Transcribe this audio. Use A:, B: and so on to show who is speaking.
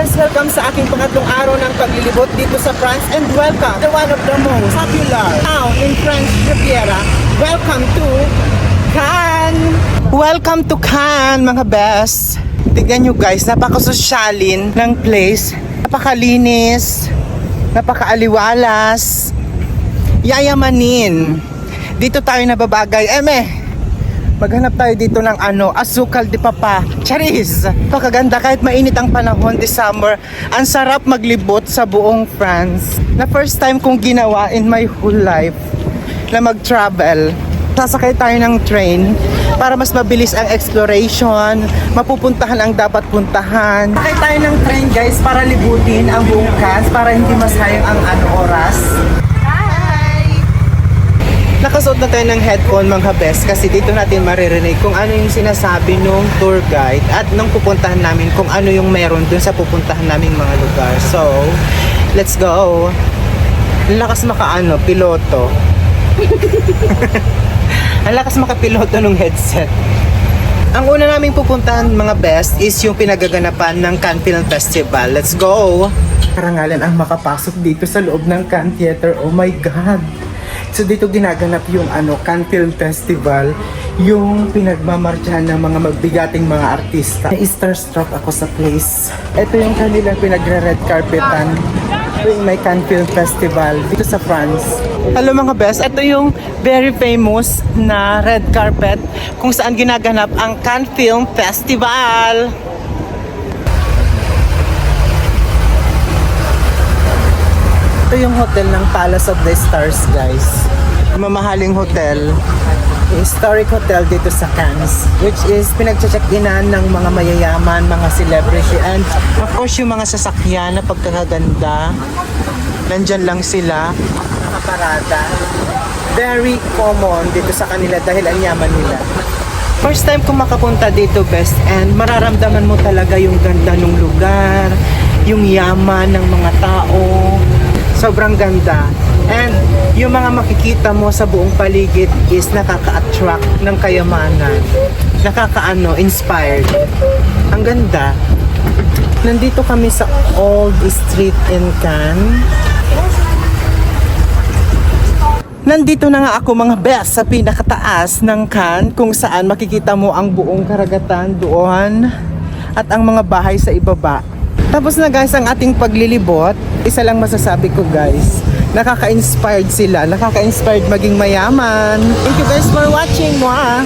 A: best, welcome sa aking pangatlong araw ng paglilibot dito sa France and welcome to one of the most popular town in French Riviera. Welcome to Cannes! Welcome to Cannes mga best! Tignan nyo guys, napakasosyalin ng place, napakalinis, napakaaliwalas, yayamanin. Dito tayo nababagay. Maghanap tayo dito ng asukal de papa. Charis! Pakaganda kahit mainit ang panahon this summer. Ang sarap maglibot sa buong France. Na first time kong ginawa in my whole life na mag-travel. Sasakay tayo ng train para mas mabilis ang exploration, mapupuntahan ang dapat puntahan. Sasakay tayo ng train guys para libutin ang buong Cannes para hindi masayang ang oras. Nakasuot na tayo ng headphone mga best kasi dito natin maririnig kung ano yung sinasabi nung tour guide at nung pupuntahan namin kung ano yung meron dun sa pupuntahan naming mga lugar. So, let's go! Lakas piloto. Ang lakas makapiloto ng headset. Ang una naming pupuntahan mga best is yung pinagaganapan ng Cannes Film Festival. Let's go! Karangalan ang makapasok dito sa loob ng Cannes Theater. Oh my God! So dito ginaganap yung Cannes Film Festival, yung pinagmamartyahan ng mga magbigating mga artista. Starstruck ako sa place. Ito yung kanilang pinagre-red carpetan tuwing may Cannes Film Festival dito sa France. Hello mga best, ito yung very famous na red carpet kung saan ginaganap ang Cannes Film Festival. Ito yung hotel ng Palace of the Stars guys. Mamahaling hotel. Historic hotel dito sa Cannes, which is pinag-check-inan ng mga mayayaman, mga celebrity, and of course yung mga sasakyan na pagkakaganda. Nandyan lang sila, nakaparada. Very common dito sa kanila dahil ang yaman nila. First time kong makapunta dito best and mararamdaman mo talaga yung ganda ng lugar, yung yaman ng mga tao. Sobrang ganda. And yung mga makikita mo sa buong paligid is nakaka-attract ng kayamanan. Inspired. Ang ganda. Nandito kami sa Old Street in Cannes. Nandito na nga ako mga best sa pinakataas ng Cannes kung saan makikita mo ang buong karagatan doon at ang mga bahay sa ibaba. Tapos na guys ang ating paglilibot. Isa lang masasabi ko guys, nakaka-inspired sila, nakaka-inspired maging mayaman. Thank you guys for watching. Mwah!